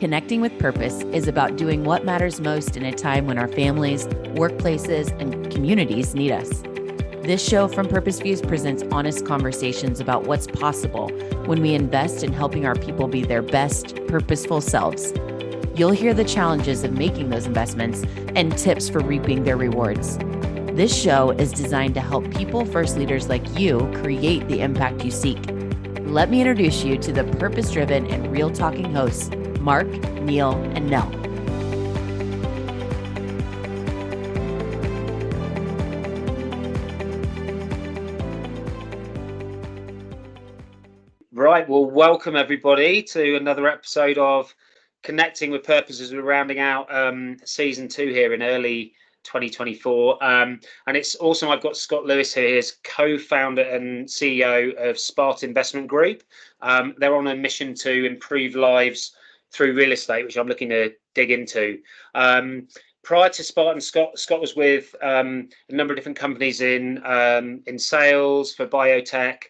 Connecting with Purpose is about doing what matters most in a time when our families, workplaces, and communities need us. This show from Purpose Views presents honest conversations about what's possible when we invest in helping our people be their best, purposeful selves. You'll hear the challenges of making those investments and tips for reaping their rewards. This show is designed to help people-first leaders like you create the impact you seek. Let me introduce you to the purpose-driven and real-talking hosts, Mark, Neil, and Nell. Right, well, welcome everybody to another episode of Connecting with Purpose as we're rounding out season 2 here in early 2024. And it's awesome. I've got Scott Lewis here, as co-founder and CEO of Spartan Investment Group. They're on a mission to improve lives through real estate, which I'm looking to dig into. Prior to Spartan, Scott was with a number of different companies in sales for biotech,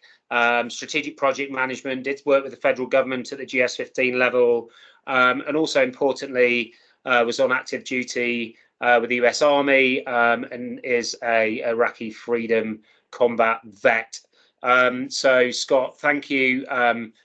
strategic project management, did work with the federal government at the GS-15 level, and also importantly was on active duty with the US Army and is a Iraqi Freedom combat vet. So Scott, thank you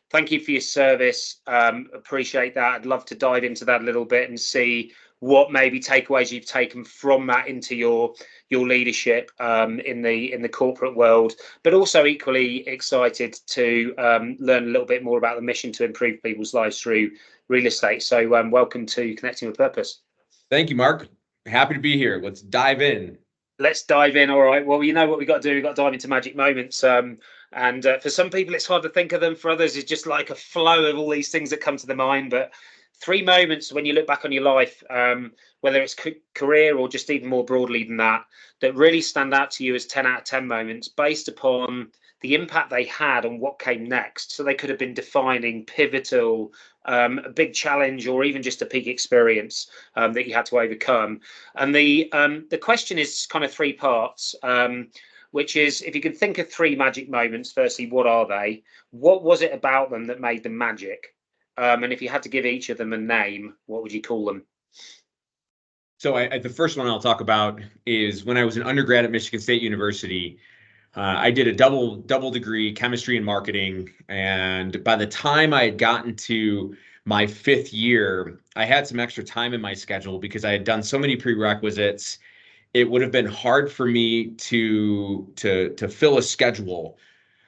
for your service. Appreciate that. I'd love to dive into that a little bit and see what maybe takeaways you've taken from that into your leadership in the corporate world, but also equally excited to learn a little bit more about the mission to improve people's lives through real estate. So welcome to Connecting with Purpose. Thank you, Mark. Happy to be here. Let's dive in. Let's dive in. All right. Well, you know what we've got to do. We've got to dive into magic moments. And for some people, it's hard to think of them. For others, it's just like a flow of all these things that come to the mind. But 3 moments when you look back on your life, whether it's career or just even more broadly than that, that really stand out to you as 10 out of 10 moments based upon the impact they had on what came next. So they could have been defining, pivotal, a big challenge, or even just a peak experience that you had to overcome. And the question is kind of 3 parts, which is, if you can think of 3 magic moments, firstly, what are they? What was it about them that made them magic? And if you had to give each of them a name, what would you call them? So the first one I'll talk about is when I was an undergrad at Michigan State University. I did a double degree, chemistry and marketing. And by the time I had gotten to my 5th year, I had some extra time in my schedule because I had done so many prerequisites. It would have been hard for me to fill a schedule.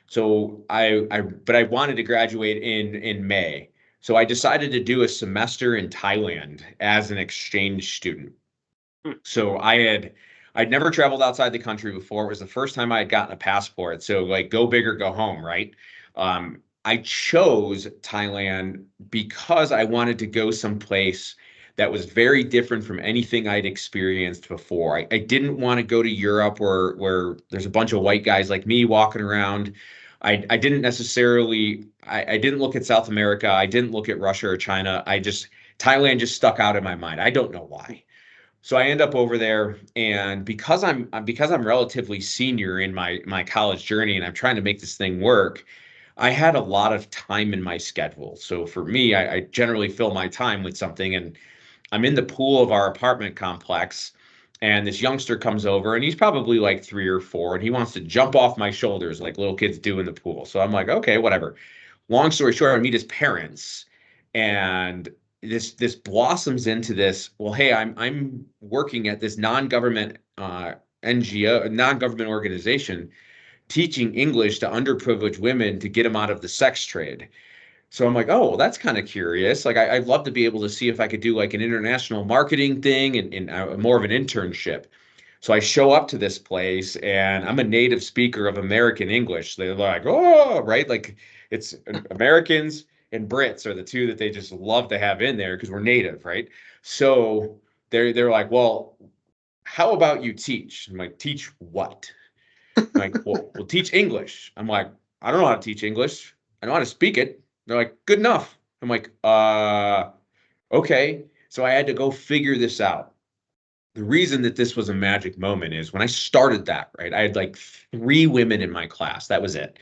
So I wanted to graduate in May. So I decided to do a semester in Thailand as an exchange student. So I'd never traveled outside the country before. It was the first time I had gotten a passport. So like, go big or go home, right? I chose Thailand because I wanted to go someplace that was very different from anything I'd experienced before. I didn't want to go to Europe where there's a bunch of white guys like me walking around. I didn't necessarily, I didn't look at South America. I didn't look at Russia or China. Thailand just stuck out in my mind. I don't know why. So I end up over there, and because I'm relatively senior in my college journey and I'm trying to make this thing work, I had a lot of time in my schedule. So for me, I generally fill my time with something, and I'm in the pool of our apartment complex, and this youngster comes over, and he's probably like 3 or 4, and he wants to jump off my shoulders like little kids do in the pool. So I'm like, okay, whatever. Long story short, I meet his parents, and this blossoms into this. Well, hey, I'm working at this non-government NGO, non-government organization, teaching English to underprivileged women to get them out of the sex trade. So I'm like, oh, well, that's kind of curious. Like, I'd love to be able to see if I could do like an international marketing thing and more of an internship. So I show up to this place, and I'm a native speaker of American English. They're like, oh, right? Like, it's Americans and Brits are the 2 that they just love to have in there because we're native, right? So they're like, well, how about you teach? I'm like, teach what? I'm like, well, we'll teach English. I'm like, I don't know how to teach English. I know how to speak it. They're like, good enough. I'm like, okay. So I had to go figure this out. The reason that this was a magic moment is when I started that, right, I had like 3 women in my class. That was it.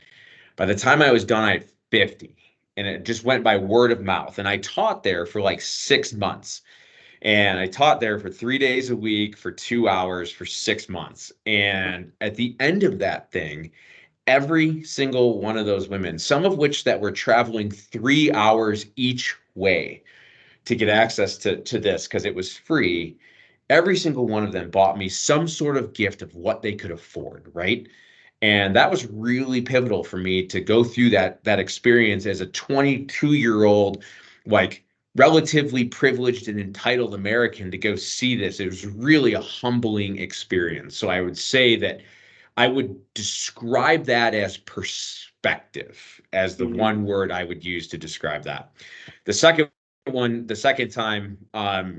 By the time I was done, I had 50. and it just went by word of mouth. And I taught there for like 6 months. And I taught there for 3 days a week for 2 hours for 6 months. And at the end of that thing, every single one of those women, some of which that were traveling 3 hours each way to get access to this because it was free, every single one of them bought me some sort of gift of what they could afford, right? And that was really pivotal for me to go through that experience as a 22-year-old, like relatively privileged and entitled American, to go see this. It was really a humbling experience. So I would say that I would describe that as perspective, as the one word I would use to describe that. The second time, that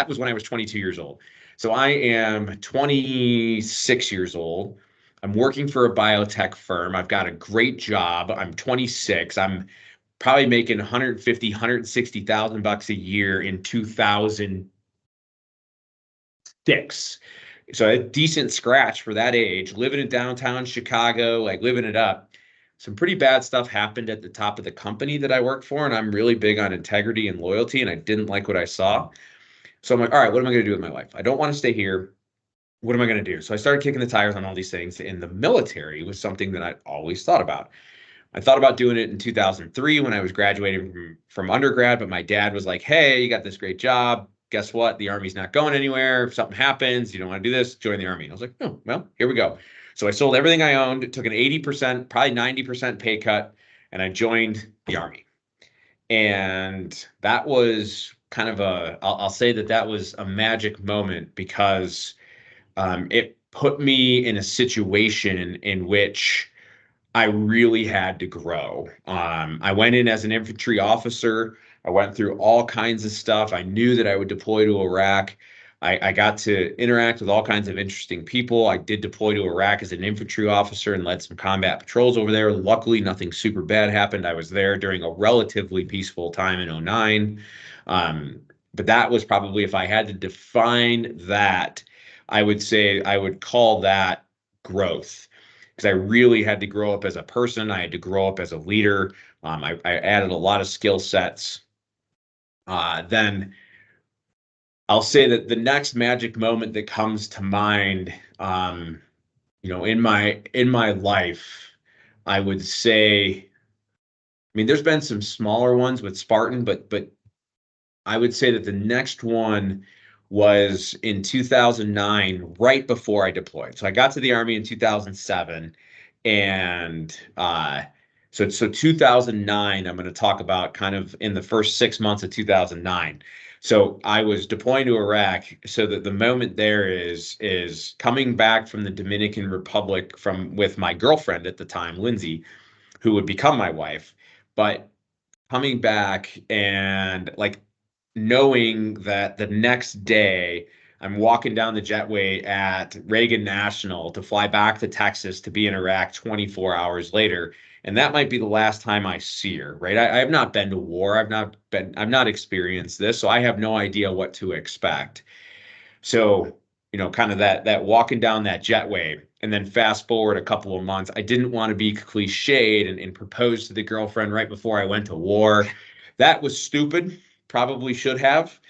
was when I was 22 years old. So I am 26 years old. I'm working for a biotech firm. I've got a great job. I'm 26. I'm probably making 150, 160,000 bucks a year in 2006. So a decent scratch for that age, living in downtown Chicago, like living it up. Some pretty bad stuff happened at the top of the company that I worked for, and I'm really big on integrity and loyalty, and I didn't like what I saw. So I'm like, all right, what am I going to do with my life? I don't want to stay here. What am I going to do? So I started kicking the tires on all these things, and the military was something that I'd always thought about. I thought about doing it in 2003 when I was graduating from undergrad, but my dad was like, hey, you got this great job. Guess what? The Army's not going anywhere. If something happens, you don't want to do this, join the Army. And I was like, oh, well, here we go. So I sold everything I owned, took an 80%, probably 90% pay cut, and I joined the Army. And that was kind of I'll say that was a magic moment because it put me in a situation in which I really had to grow. I went in as an infantry officer. I went through all kinds of stuff. I knew that I would deploy to Iraq. I got to interact with all kinds of interesting people. I did deploy to Iraq as an infantry officer and led some combat patrols over there. Luckily, nothing super bad happened. I was there during a relatively peaceful time in 2009. But that was probably, if I had to define that, I would say I would call that growth, because I really had to grow up as a person. I had to grow up as a leader. I added a lot of skill sets. Then I'll say that the next magic moment that comes to mind, in my life, I would say, I mean, there's been some smaller ones with Spartan, but I would say that the next one was in 2009, right before I deployed. So I got to the Army in 2007, and so 2009, I'm going to talk about kind of in the first 6 months of 2009. So I was deploying to Iraq. So that the moment there is coming back from the Dominican Republic with my girlfriend at the time, Lindsay, who would become my wife, but coming back and like knowing that the next day I'm walking down the jetway at Reagan National to fly back to Texas to be in Iraq 24 hours later. And that might be the last time I see her, right? I have not been to war. I've not experienced this. So I have no idea what to expect. So, kind of that walking down that jetway, and then fast forward a couple of months, I didn't want to be cliched and propose to the girlfriend right before I went to war. That was stupid. Probably should have,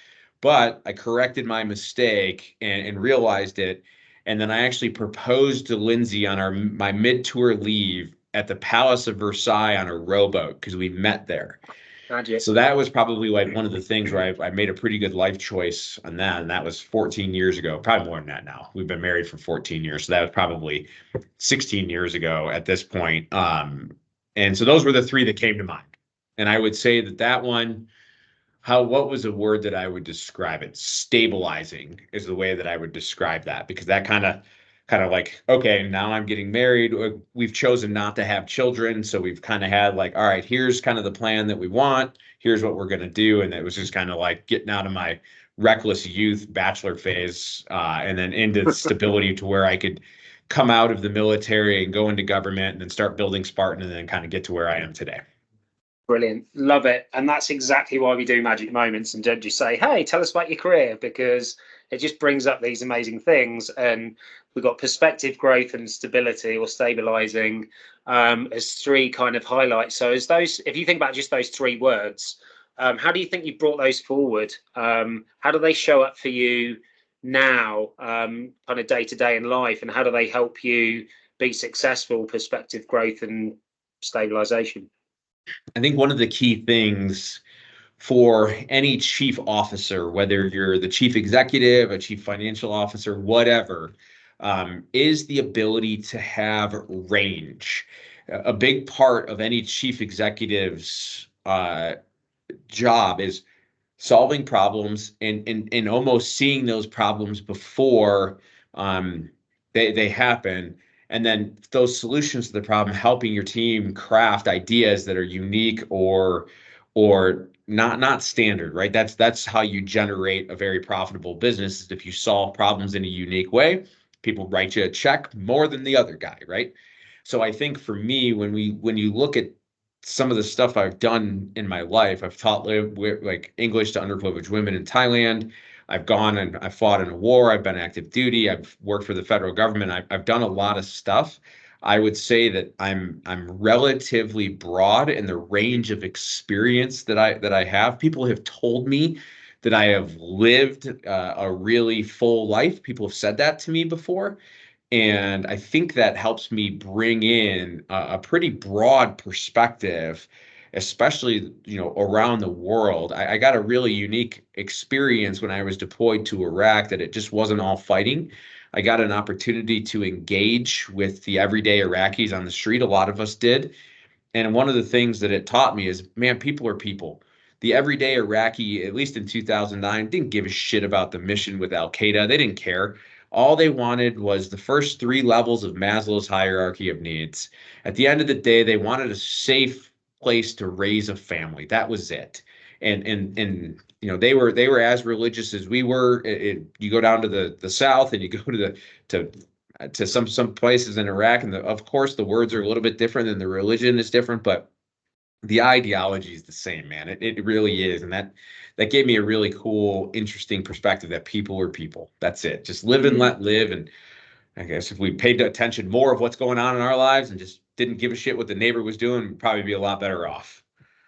but I corrected my mistake and realized it. And then I actually proposed to Lindsay on my mid-tour leave at the Palace of Versailles on a rowboat, because we met there. Magic. So that was probably like one of the things where I made a pretty good life choice on that. And that was 14 years ago, probably more than that now. We've been married for 14 years. So that was probably 16 years ago at this point. And so those were the three that came to mind. And I would say that one, what was a word that I would describe it? Stabilizing is the way that I would describe that, because that kind of like, okay, now I'm getting married. We've chosen not to have children. So we've kind of had like, all right, here's kind of the plan that we want. Here's what we're going to do. And it was just kind of like getting out of my reckless youth bachelor phase and then into stability to where I could come out of the military and go into government and then start building Spartan and then kind of get to where I am today. Brilliant. Love it. And that's exactly why we do Magic Moments and don't just say, hey, tell us about your career, because it just brings up these amazing things. And we've got perspective, growth and stability, or stabilizing, as three kind of highlights. So as those, if you think about just those three words, how do you think you brought those forward? How do they show up for you now, kind of day to day in life? And how do they help you be successful? Perspective, growth and stabilization. I think one of the key things for any chief officer, whether you're the chief executive, a chief financial officer, whatever, is the ability to have range. A big part of any chief executive's job is solving problems and almost seeing those problems before they happen, and then those solutions to the problem, helping your team craft ideas that are unique or not standard, right? That's how you generate a very profitable business, is if you solve problems in a unique way. People write you a check more than the other guy, right? So I think for me, when you look at some of the stuff I've done in my life, I've taught like English to underprivileged women in Thailand. I've gone and I fought in a war. I've been active duty. I've worked for the federal government. I've done a lot of stuff. I would say that I'm relatively broad in the range of experience that I have. People have told me that I have lived a really full life. People have said that to me before. And I think that helps me bring in a pretty broad perspective, especially, around the world. I got a really unique experience when I was deployed to Iraq, that it just wasn't all fighting. I got an opportunity to engage with the everyday Iraqis on the street. A lot of us did. And one of the things that it taught me is, man, people are people. The everyday Iraqi, at least in 2009, didn't give a shit about the mission with Al Qaeda. They didn't care. All they wanted was the first three levels of Maslow's hierarchy of needs. At the end of the day, they wanted a safe place to raise a family. That was it. And they were as religious as we were. You go down to the south and you go to some places in Iraq, and of course the words are a little bit different and the religion is different, but the ideology is the same, man. It really is, and that gave me a really cool, interesting perspective that people are people. That's it. Just live and let live. And I guess if we paid attention more of what's going on in our lives and just didn't give a shit what the neighbor was doing, we'd probably be a lot better off.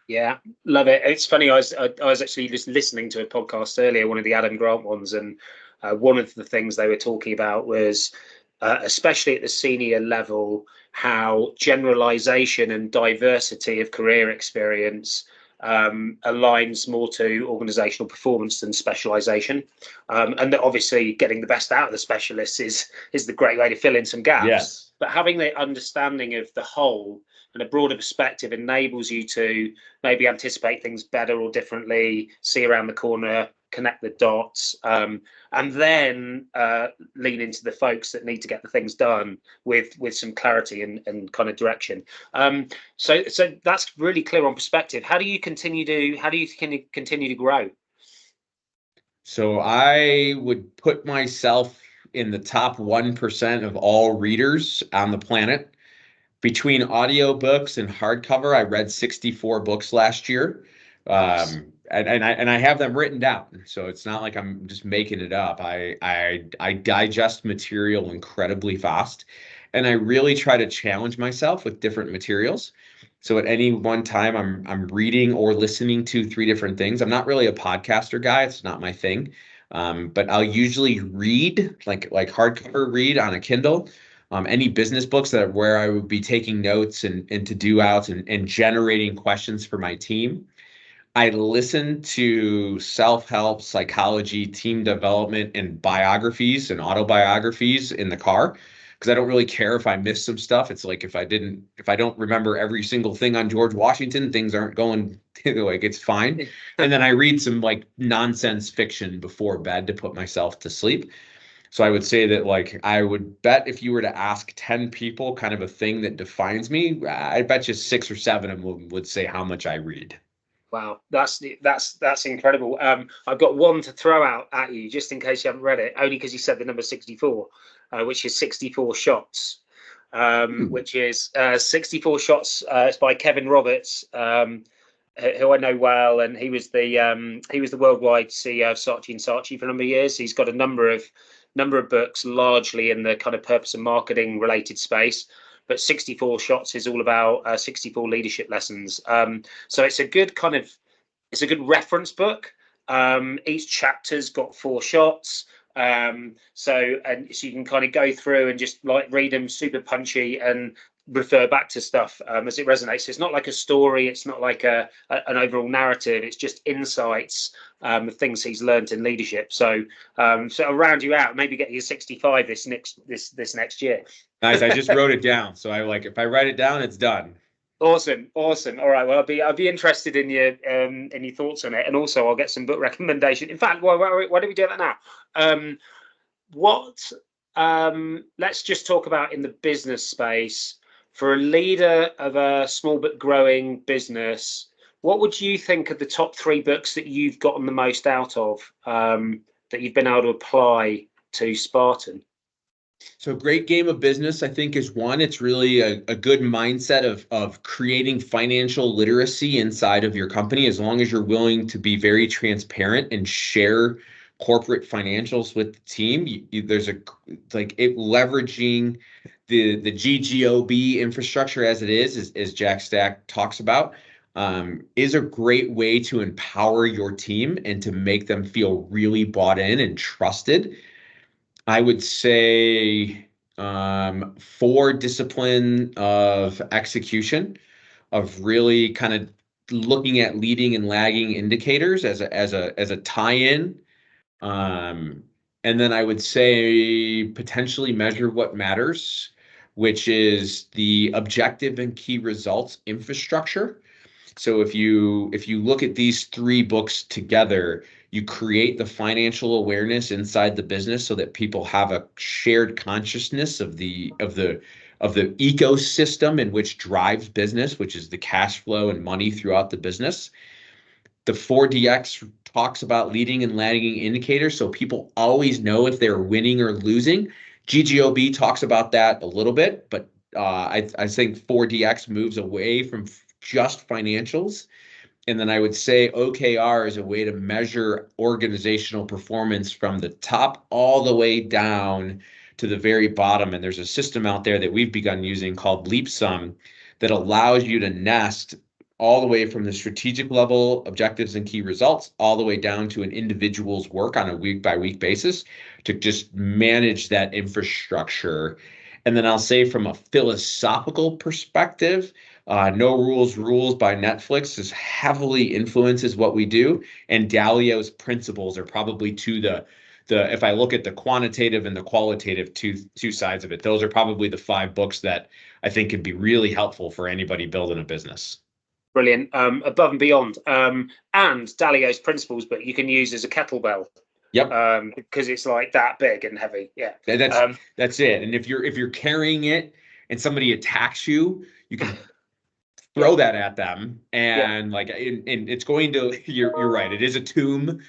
Yeah, love it. It's funny. I was actually just listening to a podcast earlier, one of the Adam Grant ones, and one of the things they were talking about was, especially at the senior level, how generalization and diversity of career experience aligns more to organizational performance than specialization, and that obviously getting the best out of the specialists is the great way to fill in some gaps. Yes. But having the understanding of the whole and a broader perspective enables you to maybe anticipate things better or differently, see around the corner, connect the dots, and then lean into the folks that need to get the things done with some clarity and kind of direction. So that's really clear on perspective. How do you continue to grow? So I would put myself in the top 1% of all readers on the planet. Between audiobooks and hardcover, I read 64 books last year. Nice. And I have them written down. So it's not like I'm just making it up. I digest material incredibly fast, and I really try to challenge myself with different materials. So at any one time, I'm reading or listening to three different things. I'm not really a podcaster guy. It's not my thing. But I'll usually read like hardcover read on a Kindle. Any business books that where I would be taking notes and to do outs and generating questions for my team. I listen to self-help, psychology, team development, and biographies and autobiographies in the car, because I don't really care if I miss some stuff. It's like if I don't remember every single thing on George Washington, things aren't going like it's fine. And then I read some like nonsense fiction before bed to put myself to sleep. So I would say that, like, I would bet if you were to ask 10 people kind of a thing that defines me, I bet you 6 or 7 of them would say how much I read. Wow, that's incredible. I've got one to throw out at you just in case you haven't read it, only because you said the number 64, which is 64 Shots, which is 64 Shots. It's by Kevin Roberts. who I know well, and he was the worldwide CEO of Saatchi & Saatchi for a number of years. He's got a number of books, largely in the kind of purpose and marketing related space. But 64 Shots is all about 64 leadership lessons. So it's a good reference book. Each chapter's got 4 shots. So you can kind of go through and just like read them, super punchy, and refer back to stuff as it resonates. So it's not like a story, it's not like an overall narrative, it's just insights of things he's learned in leadership. So I'll round you out, maybe get you 65 this next year. Nice. I just wrote it down, so if I write it down, it's done. Awesome. All right. Well, I'll be interested in your thoughts on it, and also I'll get some book recommendation. In fact, why don't we do that now? Let's just talk about in the business space, for a leader of a small but growing business, what would you think are the top 3 books that you've gotten the most out of, that you've been able to apply to Spartan? So Great Game of Business, I think, is one. It's really a good mindset of creating financial literacy inside of your company, as long as you're willing to be very transparent and share corporate financials with the team. There's leveraging the GGOB infrastructure as it is, as Jack Stack talks about, is a great way to empower your team and to make them feel really bought in and trusted. I would say 4 discipline of execution, of really kind of looking at leading and lagging indicators as a tie-in. And then I would say potentially Measure What Matters, which is the objective and key results infrastructure. So if you look at these 3 books together, you create the financial awareness inside the business so that people have a shared consciousness of the ecosystem in which drives business, which is the cash flow and money throughout the business. The 4DX talks about leading and lagging indicators, so people always know if they're winning or losing. GGOB talks about that a little bit, but I think 4DX moves away from just financials. And then I would say OKR is a way to measure organizational performance from the top all the way down to the very bottom. And there's a system out there that we've begun using called LeapSum that allows you to nest all the way from the strategic level, objectives and key results, all the way down to an individual's work on a week-by-week basis to just manage that infrastructure. And then I'll say, from a philosophical perspective, No Rules by Netflix is heavily influences what we do, and Dalio's principles are probably if I look at the quantitative and the qualitative two sides of it, those are probably the 5 books that I think could be really helpful for anybody building a business. Brilliant. Above and Beyond, and Dalio's principles, but you can use as a kettlebell. Yep. Because it's like that big and heavy. Yeah. That's it. And if you're carrying it and somebody attacks you, you can throw that at them, and and it's going to. You're right. It is a tomb.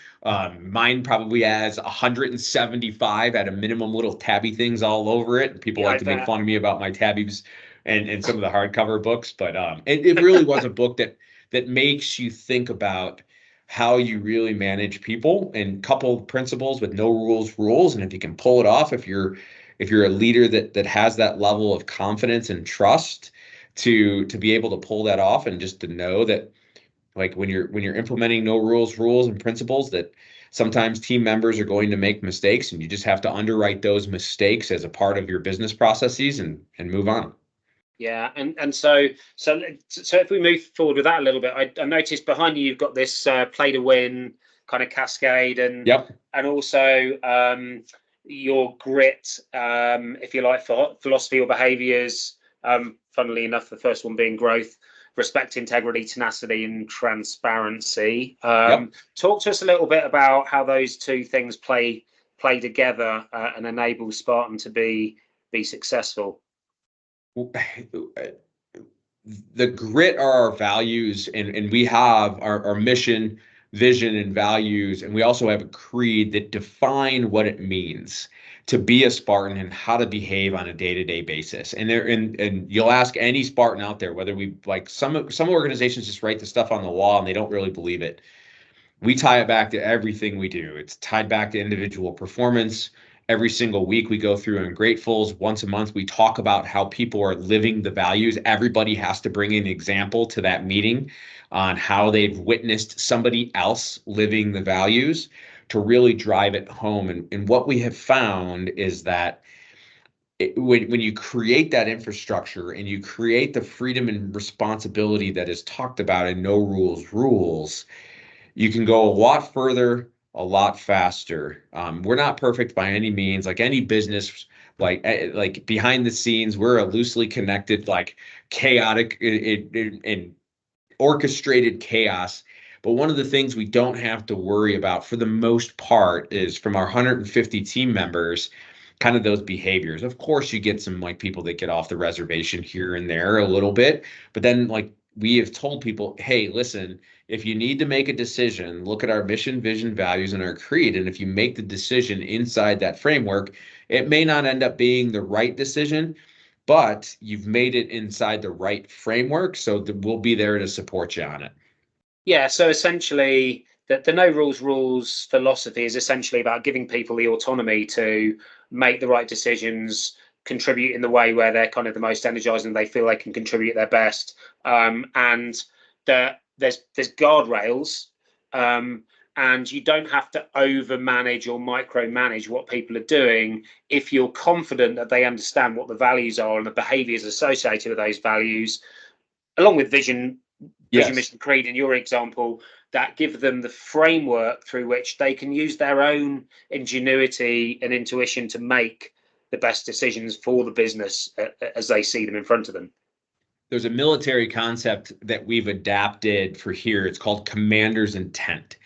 Mine probably has 175 at a minimum little tabby things all over it. People like to make fun of me about my tabbies and some of the hardcover books, but it really was a book that makes you think about how you really manage people and couple principles with no rules. And if you can pull it off, if you're a leader that has that level of confidence and trust to be able to pull that off, and just to know that, like, when you're implementing no rules and principles, that sometimes team members are going to make mistakes, and you just have to underwrite those mistakes as a part of your business processes and move on. Yeah, and so if we move forward with that a little bit, I noticed behind you've got this play to win kind of cascade, and and also your grit, if you like, for philosophy or behaviors. Funnily enough, the first one being growth, respect, integrity, tenacity, and transparency. Talk to us a little bit about how those 2 things play together and enable Spartan to be successful. The grit are our values, and we have our mission vision and values, and we also have a creed that define what it means to be a Spartan and how to behave on a day-to-day basis. And you'll ask any Spartan out there, whether we like some organizations just write the stuff on the wall and they don't really believe it. We tie it back to everything we do. It's tied back to individual performance. Every single week we go through Ungratefuls. Once a month we talk about how people are living the values. Everybody has to bring an example to that meeting on how they've witnessed somebody else living the values to really drive it home. And what we have found is that when you create that infrastructure and you create the freedom and responsibility that is talked about in No Rules Rules, you can go a lot further, a lot faster. We're not perfect by any means. Like any business, like behind the scenes, we're a loosely connected, like chaotic and orchestrated chaos. But one of the things we don't have to worry about for the most part is from our 150 team members, kind of those behaviors. Of course, you get some like people that get off the reservation here and there a little bit, but then like we have told people, hey, listen, if you need to make a decision, look at our mission, vision, values, and our creed. And if you make the decision inside that framework, it may not end up being the right decision, but you've made it inside the right framework. So we'll be there to support you on it. Yeah. So essentially, the No Rules Rules philosophy is essentially about giving people the autonomy to make the right decisions, contribute in the way where they're kind of the most energized and they feel they can contribute their best. And there's guardrails, and you don't have to overmanage or micromanage what people are doing if you're confident that they understand what the values are and the behaviors associated with those values, along with vision, mission, creed, in your example, that give them the framework through which they can use their own ingenuity and intuition to make the best decisions for the business as they see them in front of them. There's a military concept that we've adapted for here. It's called commander's intent.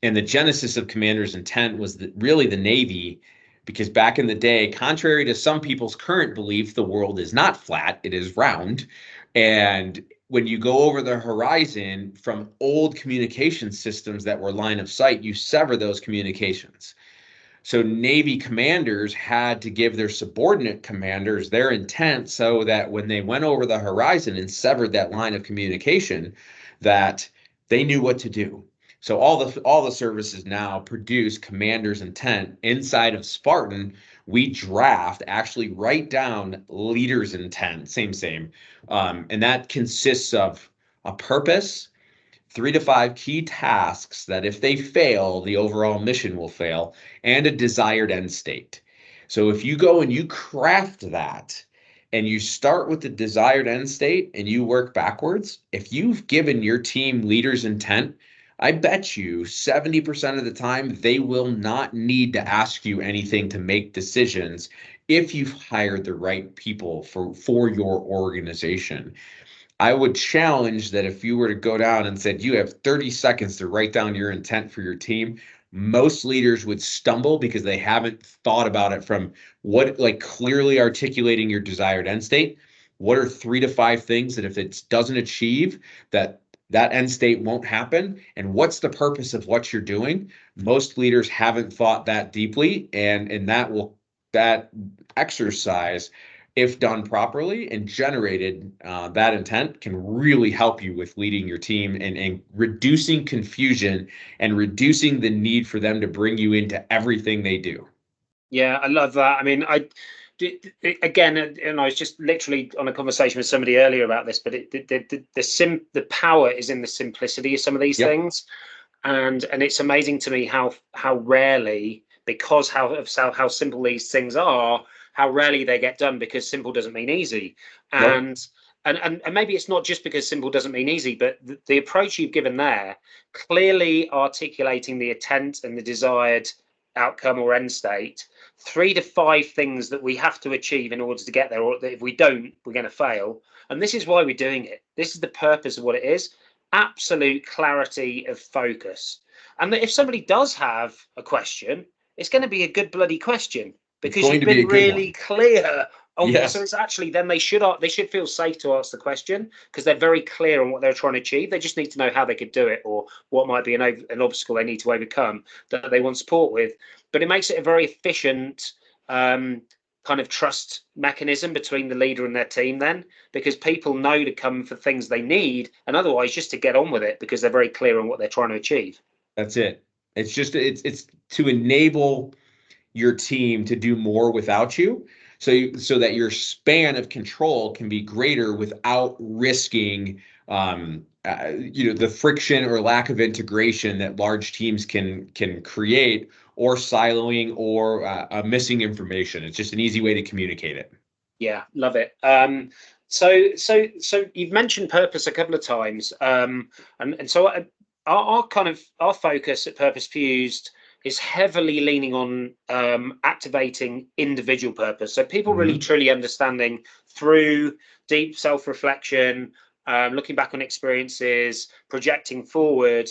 And the genesis of commander's intent was really the Navy, because back in the day, contrary to some people's current belief, the world is not flat, it is round. And when you go over the horizon from old communication systems that were line of sight, you sever those communications. So Navy commanders had to give their subordinate commanders their intent so that when they went over the horizon and severed that line of communication, that they knew what to do. So all the services now produce commander's intent. Inside of Spartan, we actually write down leader's intent, same. And that consists of a purpose, 3 to 5 key tasks that if they fail, the overall mission will fail, and a desired end state. So if you go and you craft that and you start with the desired end state and you work backwards, if you've given your team leader's intent, I bet you 70% of the time they will not need to ask you anything to make decisions if you've hired the right people for your organization. I would challenge that if you were to go down and said you have 30 seconds to write down your intent for your team, most leaders would stumble because they haven't thought about it from like clearly articulating your desired end state. What are 3 to 5 things that if it doesn't achieve that end state won't happen? And what's the purpose of what you're doing? Most leaders haven't thought that deeply, and that exercise, if done properly and generated, that intent can really help you with leading your team and reducing confusion and reducing the need for them to bring you into everything they do. Yeah, I love that. I mean, again, and I was just literally on a conversation with somebody earlier about this, but the power is in the simplicity of some of these things, and it's amazing to me how rarely, because how simple these things are, how rarely they get done, because simple doesn't mean easy. And maybe it's not just because simple doesn't mean easy, but the approach you've given there, clearly articulating the intent and the desired outcome or end state, 3 to 5 things that we have to achieve in order to get there, or that if we don't, we're going to fail. And this is why we're doing it. This is the purpose of what it is. Absolute clarity of focus. And that if somebody does have a question, it's going to be a good bloody question, because you've been really clear Oh, Yes. so it's actually then they should feel safe to ask the question because they're very clear on what they're trying to achieve. They just need to know how they could do it or what might be an obstacle they need to overcome that they want support with. But it makes it a very efficient kind of trust mechanism between the leader and their team then, because people know to come for things they need and otherwise just to get on with it because they're very clear on what they're trying to achieve. That's it. It's just it's to enable your team to do more without you, so that your span of control can be greater without risking the friction or lack of integration that large teams can create, or siloing, or missing information. It's just an easy way to communicate it. Yeah, love it. So you've mentioned purpose a couple of times, and so our focus at Purpose Fused is heavily leaning on activating individual purpose. So people really truly understanding through deep self-reflection, looking back on experiences, projecting forward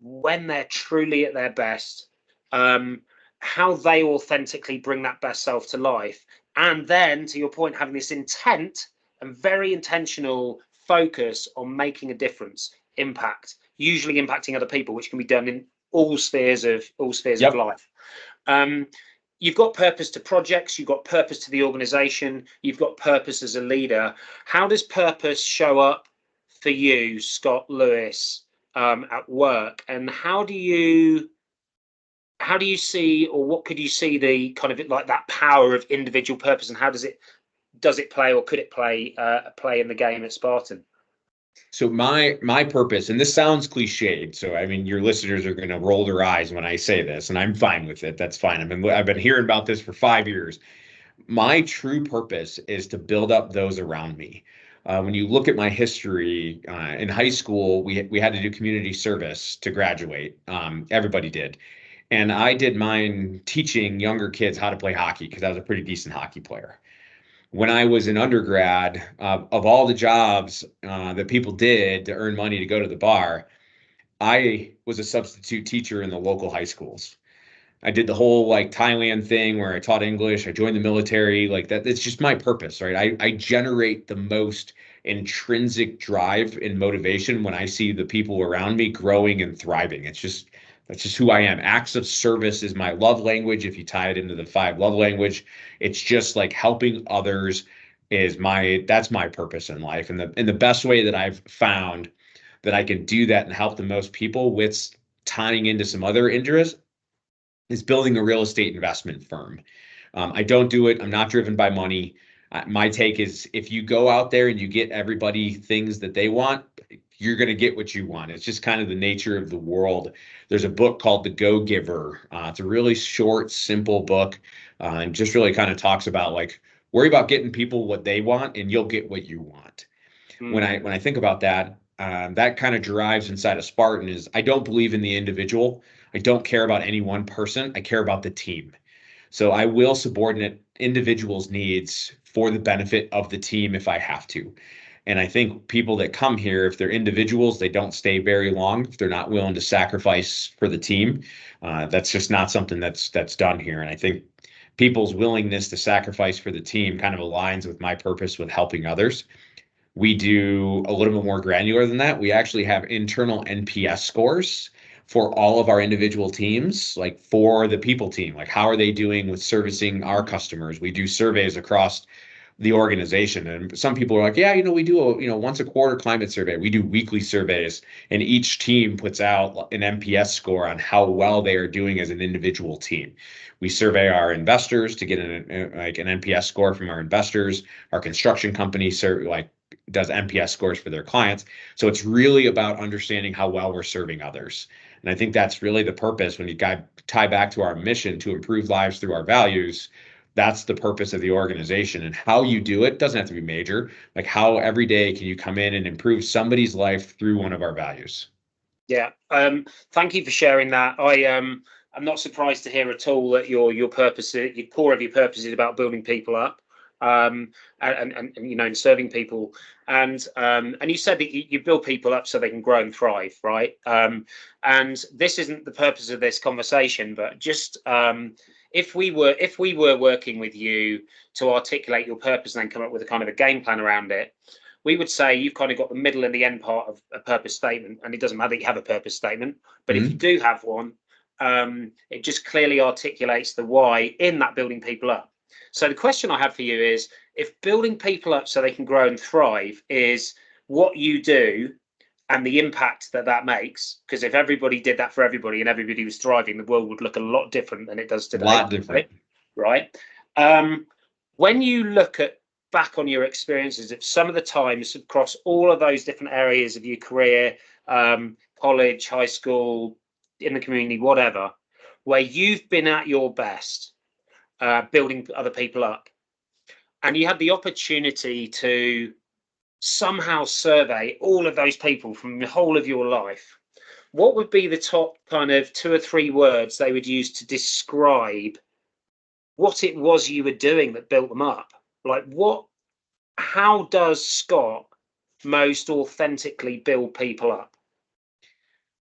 when they're truly at their best, how they authentically bring that best self to life. And then, to your point, having this intent and very intentional focus on making a difference, impact, usually impacting other people, which can be done in all spheres of life. You've got purpose to projects, you've got purpose to the organization, you've got purpose as a leader. How does purpose show up for you, Scott Lewis, at work? And how do you see, or what could you see the kind of like that power of individual purpose, and how does it play, or could it play in the game at Spartan? So my purpose, and this sounds cliched, so I mean your listeners are going to roll their eyes when I say this, and I'm fine with it. That's fine. I've been hearing about this for 5 years. My true purpose is to build up those around me. When you look at my history, in high school, we had to do community service to graduate. Everybody did. And I did mine teaching younger kids how to play hockey because I was a pretty decent hockey player. When I was an undergrad, of all the jobs that people did to earn money to go to the bar, I was a substitute teacher in the local high schools. I did the whole like Thailand thing where I taught English. I joined the military, like that. It's just my purpose, right? I generate the most intrinsic drive and motivation when I see the people around me growing and thriving. That's just who I am. Acts of service is my love language. If you tie it into the 5 love language, it's just like helping others that's my purpose in life. And the best way that I've found that I can do that and help the most people with tying into some other interests is building a real estate investment firm. I don't do it. I'm not driven by money. My take is if you go out there and you get everybody things that they want, you're going to get what you want. It's just kind of the nature of the world. There's a book called The Go-Giver. It's a really short, simple book, and just really kind of talks about like worry about getting people what they want and you'll get what you want. When I think about that, that kind of derives inside of Spartan is I don't believe in the individual. I don't care about any one person. I care about the team. So I will subordinate individuals' needs for the benefit of the team if I have to. And I think people that come here, if they're individuals, they don't stay very long. If they're not willing to sacrifice for the team, that's just not something that's done here. And I think people's willingness to sacrifice for the team kind of aligns with my purpose with helping others. We do a little bit more granular than that. We actually have internal NPS scores for all of our individual teams, like for the people team, like how are they doing with servicing our customers? We do surveys across the organization, and some people are like, yeah, we do a once a quarter climate survey. We do weekly surveys, and each team puts out an NPS score on how well they are doing as an individual team. We survey our investors to get an NPS score from our investors. Our construction company does NPS scores for their clients. So it's really about understanding how well we're serving others. And I think that's really the purpose when you tie back to our mission to improve lives through our values. That's the purpose of the organization, and how you do it doesn't have to be major. Like how every day can you come in and improve somebody's life through one of our values? Yeah. Thank you for sharing that. I'm not surprised to hear at all that your purpose, your core of your purpose is about building people up, and serving people. And you said that you build people up so they can grow and thrive, right? And this isn't the purpose of this conversation, but just if we were working with you to articulate your purpose and then come up with a kind of a game plan around it, we would say you've kind of got the middle and the end part of a purpose statement, and it doesn't matter that you have a purpose statement, but if you do have one, it just clearly articulates the why in that building people up. So the question I have for you is, if building people up so they can grow and thrive is what you do and the impact that that makes, because if everybody did that for everybody and everybody was thriving, the world would look a lot different than it does today. A lot different. Right? When you look back on your experiences of some of the times across all of those different areas of your career, college, high school, in the community, whatever, where you've been at your best, building other people up, and you had the opportunity to somehow survey all of those people from the whole of your life, what would be the top kind of 2 or 3 words they would use to describe what it was you were doing that built them up? Like, how does Scott most authentically build people up?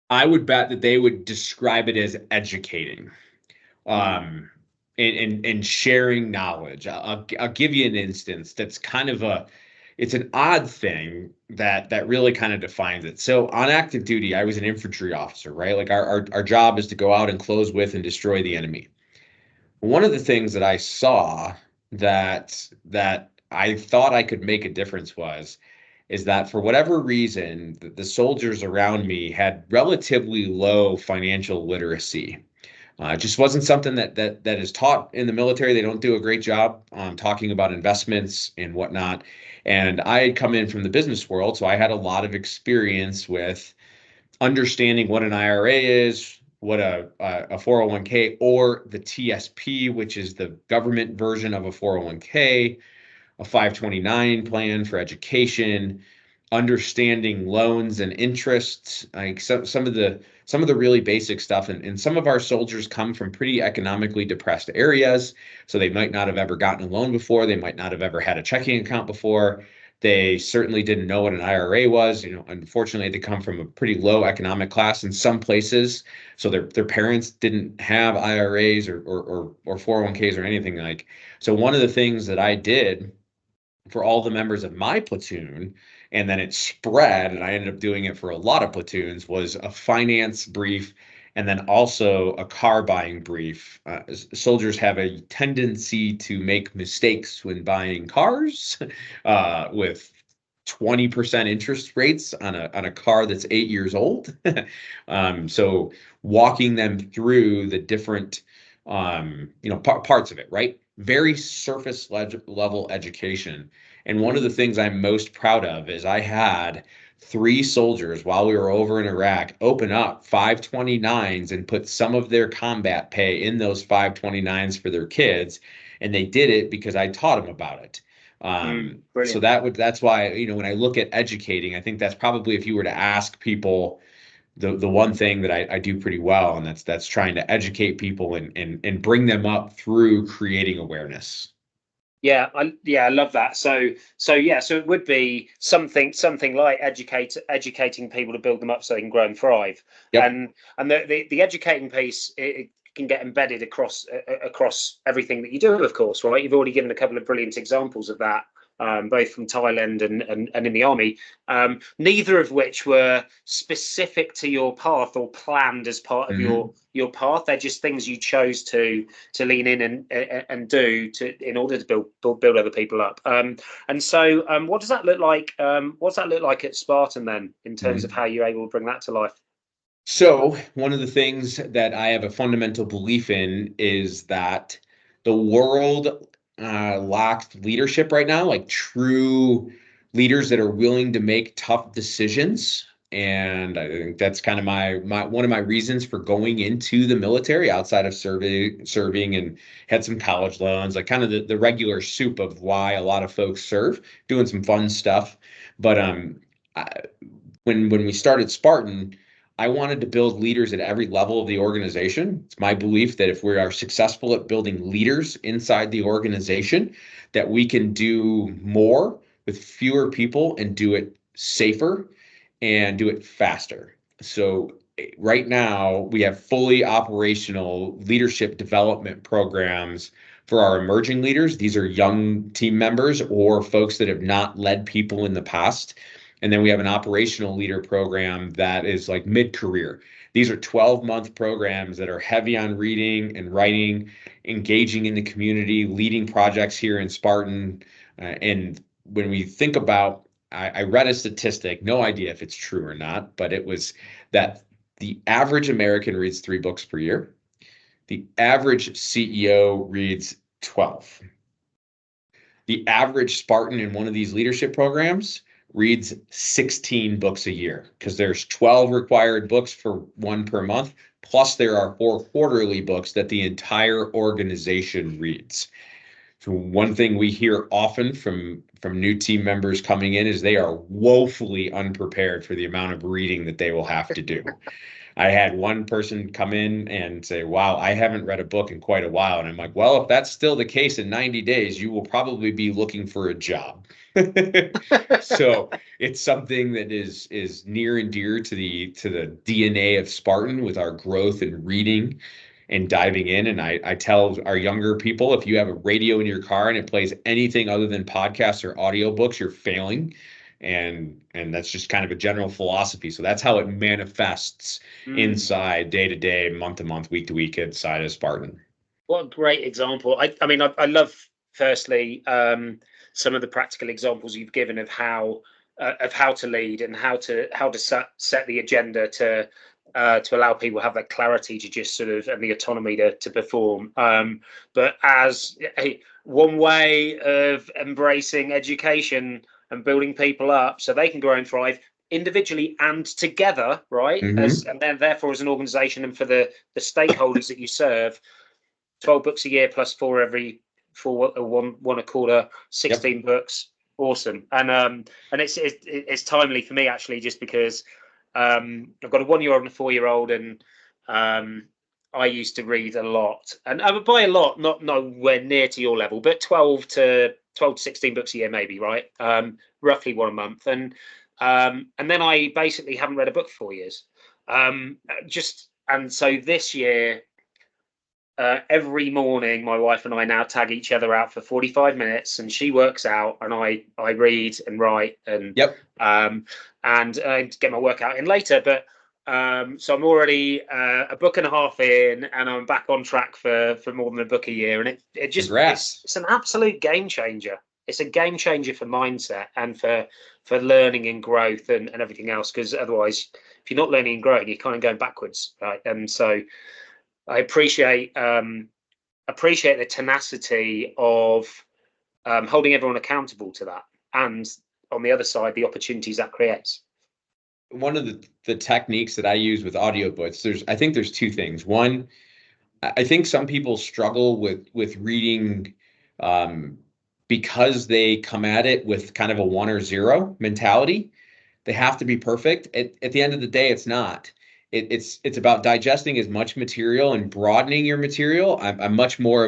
I would bet that they would describe it as educating, and sharing knowledge. I'll give you an instance that's kind of it's an odd thing that really kind of defines it. So on active duty, I was an infantry officer, right? Like our job is to go out and close with and destroy the enemy. One of the things that I saw that I thought I could make a difference is that for whatever reason, the soldiers around me had relatively low financial literacy. It just wasn't something that is taught in the military. They don't do a great job talking about investments and whatnot. And I had come in from the business world, so I had a lot of experience with understanding what an IRA is, what a 401k, or the TSP, which is the government version of a 401k, a 529 plan for education, understanding loans and interests, like some of the really basic stuff. And some of our soldiers come from pretty economically depressed areas, so they might not have ever gotten a loan before. They might not have ever had a checking account before. They certainly didn't know what an IRA was. Unfortunately, they come from a pretty low economic class in some places, so their parents didn't have IRAs or 401ks or anything like. So one of the things that I did for all the members of my platoon, and then it spread, and I ended up doing it for a lot of platoons, was a finance brief and then also a car buying brief. Soldiers have a tendency to make mistakes when buying cars, with 20% interest rates on a car that's 8 years old. So walking them through the different parts of it, right? Very surface level education. And one of the things I'm most proud of is I had 3 soldiers while we were over in Iraq open up 529s and put some of their combat pay in those 529s for their kids. And they did it because I taught them about it. So that's why, when I look at educating, I think that's probably, if you were to ask people, the one thing that I do pretty well, and that's trying to educate people and bring them up through creating awareness. Yeah, I love that. So it would be something like educating people to build them up so they can grow and thrive. Yep. And the educating piece, it can get embedded across everything that you do, of course, right? You've already given a couple of brilliant examples of that. Both from Thailand and in the army, neither of which were specific to your path or planned as part of your path. They're just things you chose to lean in and do in order to build other people up. And so, what does that look like? What's that look like at Spartan then, in terms of how you're able to bring that to life? So one of the things that I have a fundamental belief in is that the world lacks leadership right now, like true leaders that are willing to make tough decisions. And I think that's kind of my one of my reasons for going into the military, outside of serving and had some college loans, like kind of the regular soup of why a lot of folks serve, doing some fun stuff. But when we started Spartan, I wanted to build leaders at every level of the organization. It's my belief that if we are successful at building leaders inside the organization, that we can do more with fewer people and do it safer and do it faster. So right now we have fully operational leadership development programs for our emerging leaders. These are young team members or folks that have not led people in the past. And then we have an operational leader program that is like mid-career. These are 12-month programs that are heavy on reading and writing, engaging in the community, leading projects here in Spartan. And when we think about, I read a statistic, no idea if it's true or not, but it was that the average American reads 3 books per year. The average CEO reads 12. The average Spartan in one of these leadership programs reads 16 books a year, because there's 12 required books for one per month, plus there are 4 quarterly books that the entire organization reads. So one thing we hear often from new team members coming in is they are woefully unprepared for the amount of reading that they will have to do. I had one person come in and say, wow, I haven't read a book in quite a while. And I'm like, well, if that's still the case in 90 days, you will probably be looking for a job. So it's something that is near and dear to the DNA of Spartan, with our growth and reading and diving in. And I tell our younger people, if you have a radio in your car and it plays anything other than podcasts or audiobooks, you're failing. And that's just kind of a general philosophy. So that's how it manifests inside, day to day, month to month, week to week inside of Spartan. What a great example. I mean, I love, firstly, some of the practical examples you've given of how to lead and how to set the agenda to allow people to have that clarity to just sort of, and the autonomy to perform. But as one way of embracing education and building people up so they can grow and thrive individually and together, right? Mm-hmm. And then therefore as an organization, and for the stakeholders that you serve, 12 books a year plus 4 one a quarter, 16 books. Awesome. And it's timely for me, actually, just because I've got a 1-year-old and a 4-year-old, and I used to read a lot, and by a lot, not nowhere near to your level, but 12 to 16 books a year, maybe, right? Roughly one a month. And then I basically haven't read a book for 4 years. And so this year, every morning, my wife and I now tag each other out for 45 minutes, and she works out, and I read and write, and get my workout in later. But so I'm already a book and a half in, and I'm back on track for more than a book a year. And it just it's an absolute game changer. It's a game changer for mindset and for learning and growth and everything else. Because otherwise, if you're not learning and growing, you're kind of going backwards, right? And so I appreciate the tenacity of holding everyone accountable to that, and on the other side, the opportunities that creates. One of the techniques that I use with audiobooks, I think there's 2 things. One, I think some people struggle with reading because they come at it with kind of a 1 or 0 mentality. They have to be perfect. At the end of the day, it's not. It's about digesting as much material and broadening your material. I'm much more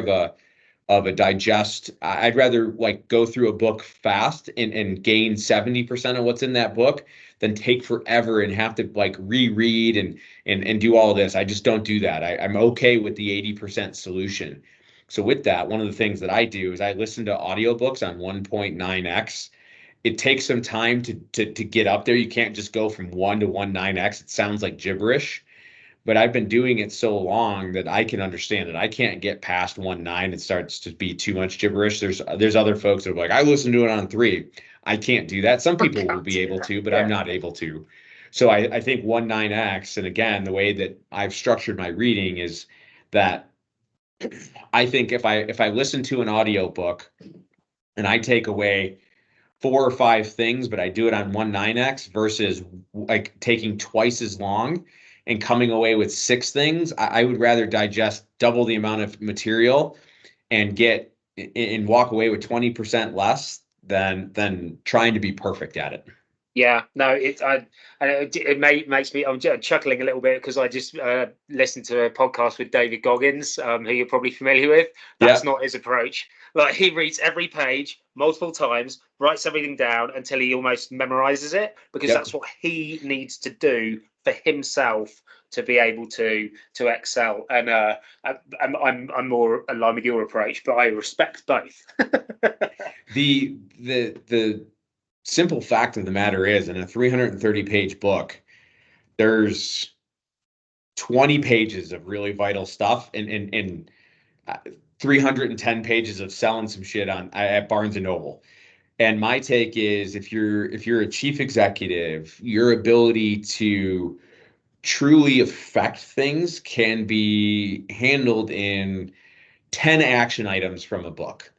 of a digest. I'd rather like go through a book fast and gain 70% of what's in that book than take forever and have to like reread and do all this. I just don't do that. I'm okay with the 80% solution. So with that, one of the things that I do is I listen to audiobooks on 1.9x. It takes some time to get up there. You can't just go from 1 to 1.9x. It sounds like gibberish, but I've been doing it so long that I can understand it. I can't get past 1.9. It starts to be too much gibberish. There's other folks that are like, I listen to it on 3. I can't do that. Some people will be able to, but I'm not able to. So I think 1.9x, and again, the way that I've structured my reading is that I think if I listen to an audiobook and I take away 4 or 5 things, but I do it on 1.9x versus like taking twice as long and coming away with 6 things, I would rather digest double the amount of material and walk away with 20% less than trying to be perfect at it. Yeah, no, it makes me, I'm chuckling a little bit because I just listened to a podcast with David Goggins, who you're probably familiar with. That's not his approach. Like, he reads every page multiple times, writes everything down until he almost memorizes it, because that's what he needs to do for for himself to be able to excel. And I'm more aligned with your approach, but I respect both. The simple fact of the matter is, in a 330-page book, there's 20 pages of really vital stuff and 310 pages of selling some shit at Barnes and Noble. And my take is, if you're a chief executive, your ability to truly affect things can be handled in 10 action items from a book.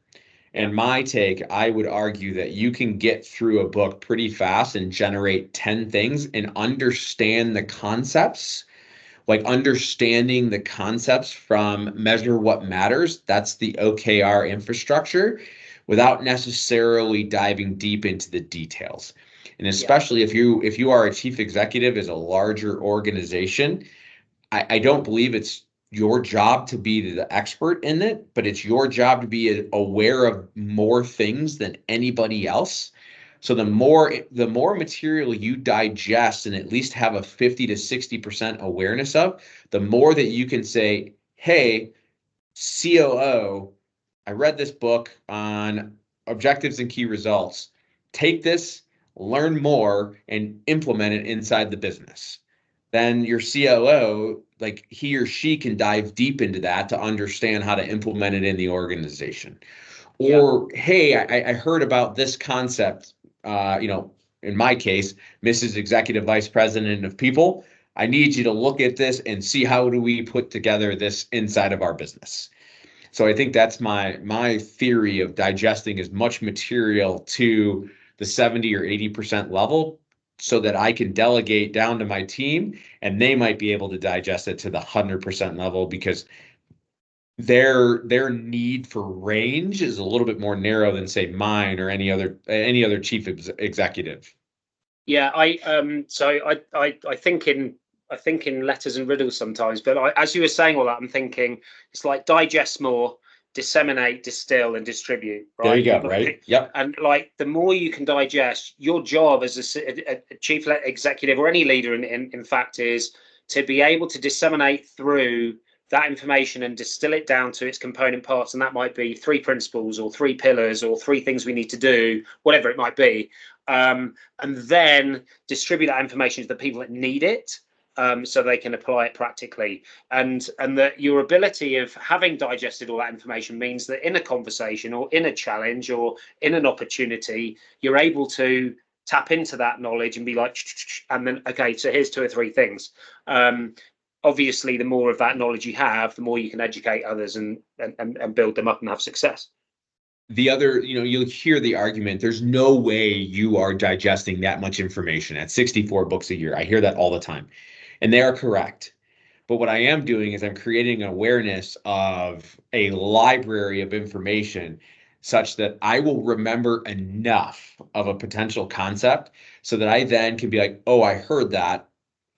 And my take, I would argue that you can get through a book pretty fast and generate 10 things and understand the concepts, like understanding the concepts from Measure What Matters. That's the OKR infrastructure, without necessarily diving deep into the details. And especially if you are a chief executive as a larger organization, I don't believe it's your job to be the expert in it, but it's your job to be aware of more things than anybody else. So the more material you digest and at least have a 50 to 60% awareness of, the more that you can say, hey, COO, I read this book on objectives and key results. Take this, learn more, and implement it inside the business. Then your COO, like, he or she can dive deep into that to understand how to implement it in the organization. Or, hey, I heard about this concept, in my case, Mrs. Executive Vice President of People, I need you to look at this and see how do we put together this inside of our business. So I think that's my theory of digesting as much material to the 70 or 80% level, so that I can delegate down to my team and they might be able to digest it to the 100% level, because their need for range is a little bit more narrow than, say, mine or any other chief executive. Yeah, I think in letters and riddles sometimes, but as you were saying all that, I'm thinking it's like digest more, disseminate, distill, and distribute. Right? There you go. Right. Yep. And like, the more you can digest, your job as a chief executive or any leader, in fact, is to be able to disseminate through that information and distill it down to its component parts. And that might be 3 principles or 3 pillars or 3 things we need to do, whatever it might be. And then distribute that information to the people that need it, so they can apply it practically. And that your ability of having digested all that information means that in a conversation or in a challenge or in an opportunity, you're able to tap into that knowledge and be like, and then, okay, so here's 2 or 3 things. Obviously, the more of that knowledge you have, the more you can educate others and build them up and have success. The other, you'll hear the argument, there's no way you are digesting that much information at 64 books a year. I hear that all the time. And they are correct. But what I am doing is I'm creating an awareness of a library of information such that I will remember enough of a potential concept so that I then can be like, oh, I heard that,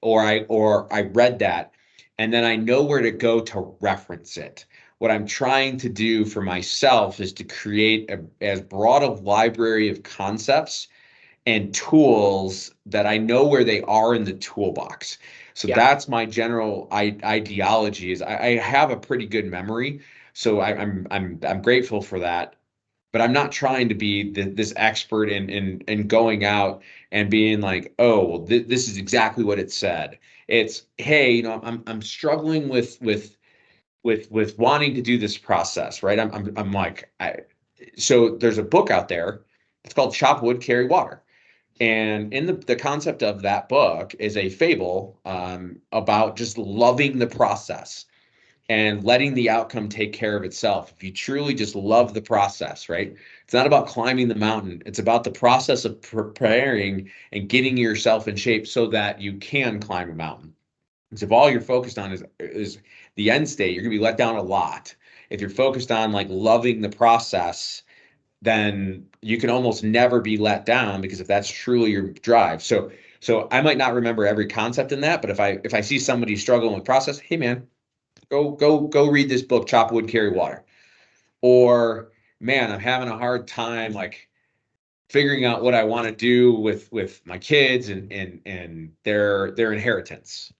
or I read that, and then I know where to go to reference it. What I'm trying to do for myself is to create as broad a library of concepts and tools that I know where they are in the toolbox. So that's my general ideology. Is I have a pretty good memory, so I'm grateful for that. But I'm not trying to be this expert in going out and being like, oh, well, this is exactly what it said. It's, hey, I'm struggling with wanting to do this process, right? I'm like, so there's a book out there. It's called Chop Wood, Carry Water. And in the concept of that book is a fable about just loving the process and letting the outcome take care of itself. If you truly just love the process, right? It's not about climbing the mountain. It's about the process of preparing and getting yourself in shape so that you can climb a mountain. Because if all you're focused on is the end state, you're gonna be let down a lot. If you're focused on like loving the process, then you can almost never be let down, because if that's truly your drive. So I might not remember every concept in that, but if I see somebody struggling with process, hey man, go read this book, Chop Wood, Carry Water. Or, man, I'm having a hard time like figuring out what I want to do with my kids and their inheritance.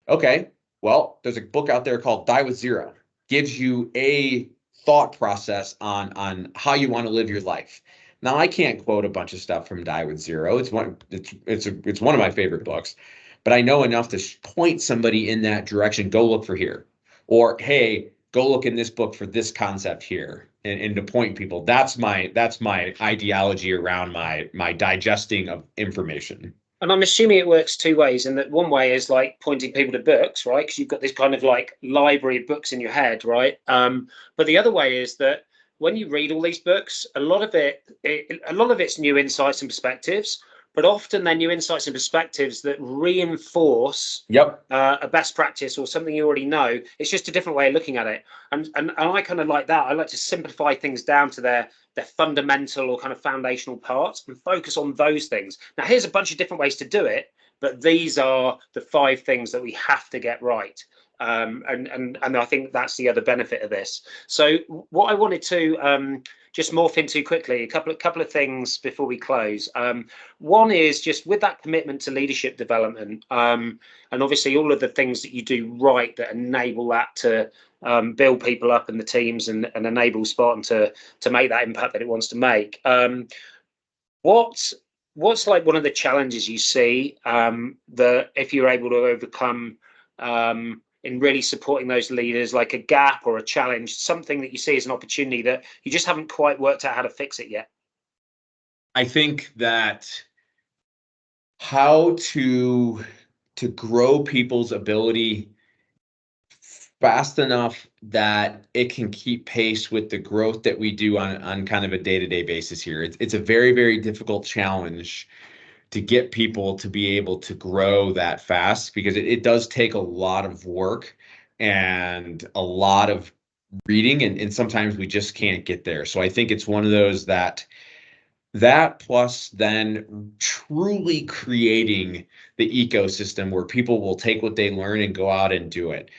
Okay, well, there's a book out there called Die with Zero. Gives you a thought process on how you want to live your life. Now, I can't quote a bunch of stuff from Die with Zero. It's one of my favorite books, but I know enough to point somebody in that direction. Go look for here, or hey, go look in this book for this concept here, and to point people. That's my ideology around my digesting of information. And I'm assuming it works two ways. And that one way is like pointing people to books, right? Because you've got this kind of like library of books in your head, right? But the other way is that when you read all these books, a lot of it's new insights and perspectives, but often they're new insights and perspectives that reinforce a best practice or something you already know. It's just a different way of looking at it. And I kind of like that. I like to simplify things down to their fundamental or kind of foundational parts and focus on those things. Now, here's a bunch of different ways to do it, but these are the 5 things that we have to get right. And I think that's the other benefit of this. So what I wanted to just morph into quickly, a couple of things before we close. One is just with that commitment to leadership development, and obviously all of the things that you do right that enable that to build people up in the teams and enable Spartan to make that impact that it wants to make. What's like one of the challenges you see that if you're able to overcome in really supporting those leaders, like a gap or a challenge, something that you see as an opportunity that you just haven't quite worked out how to fix it yet? I think that how to grow people's ability fast enough that it can keep pace with the growth that we do on kind of a day-to-day basis here. It's a very, very difficult challenge to get people to be able to grow that fast, because it does take a lot of work and a lot of reading, and sometimes we just can't get there. So I think it's one of those that plus then truly creating the ecosystem where people will take what they learn and go out and do it.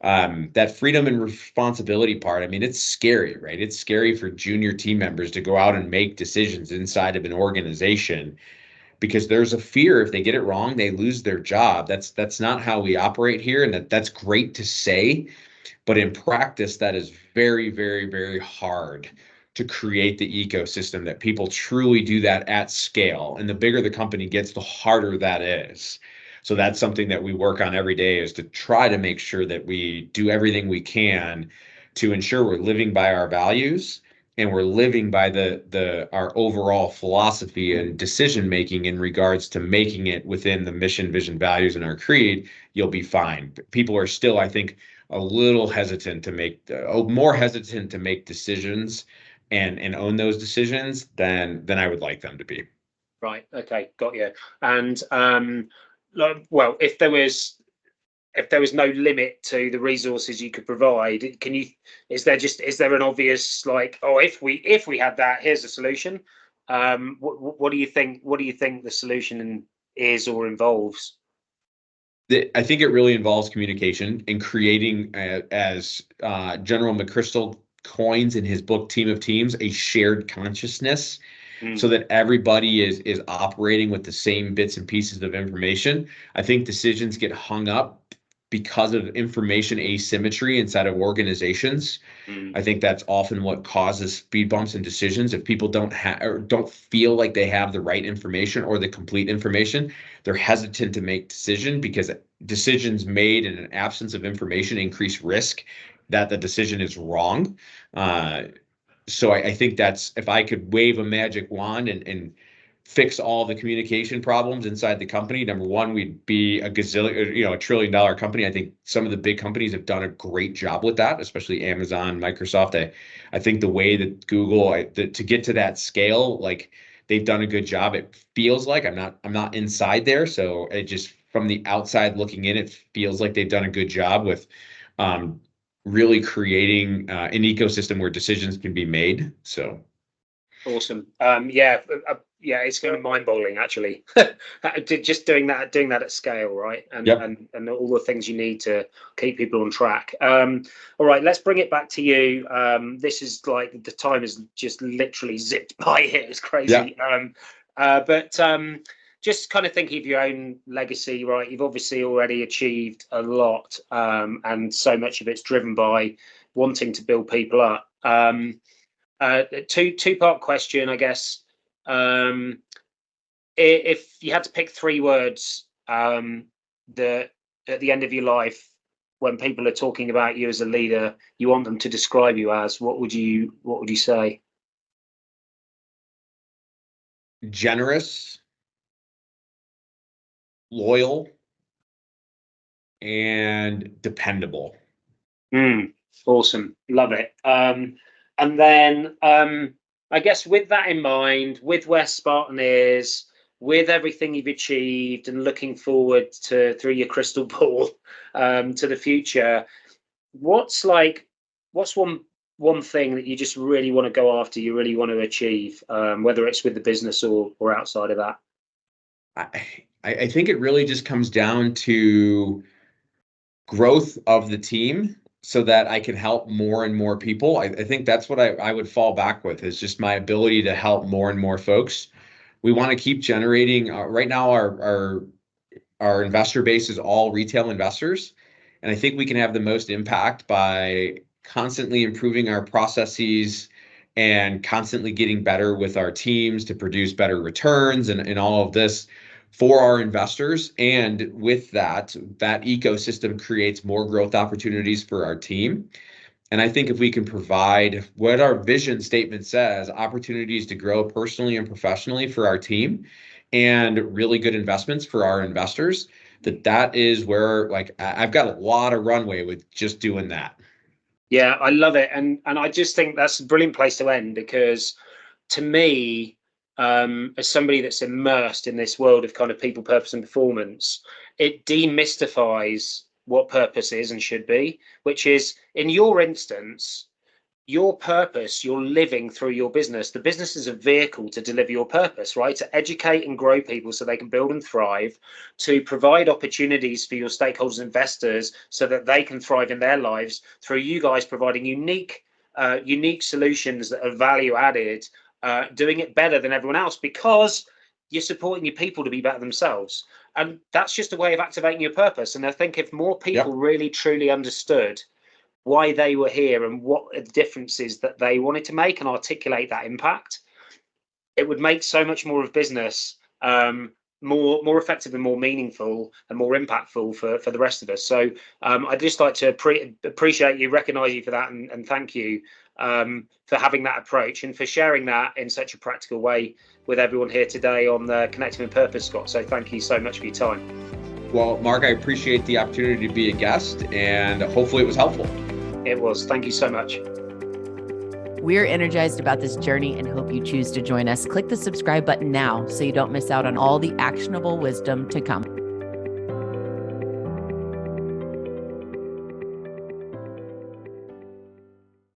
That freedom and responsibility part, I mean, it's scary, right? It's scary for junior team members to go out and make decisions inside of an organization, because there's a fear if they get it wrong, they lose their job. That's not how we operate here, and that's great to say, but in practice, that is very, very, very hard to create the ecosystem that people truly do that at scale. And the bigger the company gets, the harder that is. So that's something that we work on every day, is to try to make sure that we do everything we can to ensure we're living by our values and we're living by our overall philosophy and decision making in regards to making it within the mission, vision, values, and our creed. You'll be fine. People are still, I think, a little hesitant to make more hesitant to make decisions and own those decisions than I would like them to be. Right. Okay. Got you. And well, if there was no limit to the resources you could provide, is there an obvious, like, oh, if we had that, here's a solution? What do you think the solution is or involves? I think it really involves communication and creating, as General McChrystal coins in his book Team of Teams, a shared consciousness, so that everybody is operating with the same bits and pieces of information. I think decisions get hung up because of information asymmetry inside of organizations. I think that's often what causes speed bumps in decisions. If people don't feel like they have the right information or the complete information, they're hesitant to make decision, because decisions made in an absence of information increase risk that the decision is wrong. So I think that's, if I could wave a magic wand and fix all the communication problems inside the company, number one, we'd be a $1 trillion company. I think some of the big companies have done a great job with that, especially Amazon, Microsoft. I think the way that Google, to get to that scale, like, they've done a good job. It feels like, I'm not inside there, so it just, from the outside looking in, it feels like they've done a good job with really creating an ecosystem where decisions can be made. So awesome. Yeah, it's kind of mind-boggling actually. Just doing that at scale, right? And Yep. and all the things you need to keep people on track. All right, let's bring it back to you. This is like the time has just literally zipped by here. It's crazy. But just kind of thinking of your own legacy, right? You've obviously already achieved a lot, and so much of it's driven by wanting to build people up. Two-part question, I guess. If you had to pick 3 words that at the end of your life, when people are talking about you as a leader, you want them to describe you as, what would you say? Generous, loyal, and dependable. Awesome. Love it. And then I guess with that in mind, with where Spartan is, with everything you've achieved and looking forward to through your crystal ball to the future, what's one thing that you just really want to go after, you really want to achieve, whether it's with the business or outside of that? I think it really just comes down to growth of the team so that I can help more and more people. I think that's what I would fall back with, is just my ability to help more and more folks. We want to keep generating. Right now, our investor base is all retail investors, and I think we can have the most impact by constantly improving our processes and constantly getting better with our teams to produce better returns and all of this for our investors. And with that ecosystem creates more growth opportunities for our team. And I think if we can provide what our vision statement says, opportunities to grow personally and professionally for our team, and really good investments for our investors, that is where, like, I've got a lot of runway with just doing that. Yeah, I love it. And I just think that's a brilliant place to end, because to me, as somebody that's immersed in this world of kind of people, purpose and performance, it demystifies what purpose is and should be, which is, in your instance, your purpose, you're living through your business. The business is a vehicle to deliver your purpose, right? To educate and grow people so they can build and thrive, to provide opportunities for your stakeholders and investors so that they can thrive in their lives through you guys providing unique solutions that are value added, doing it better than everyone else because you're supporting your people to be better themselves. And that's just a way of activating your purpose. And I think if more people really truly understood why they were here and what the differences that they wanted to make and articulate that impact, it would make so much more of business more effective and more meaningful and more impactful for the rest of us. So I'd just like to appreciate you, recognize you for that, and thank you for having that approach and for sharing that in such a practical way with everyone here today on the Connecting with Purpose, Scott. So thank you so much for your time. Well, Mark, I appreciate the opportunity to be a guest, and hopefully it was helpful. It was. Thank you so much. We're energized about this journey and hope you choose to join us. Click the subscribe button now so you don't miss out on all the actionable wisdom to come.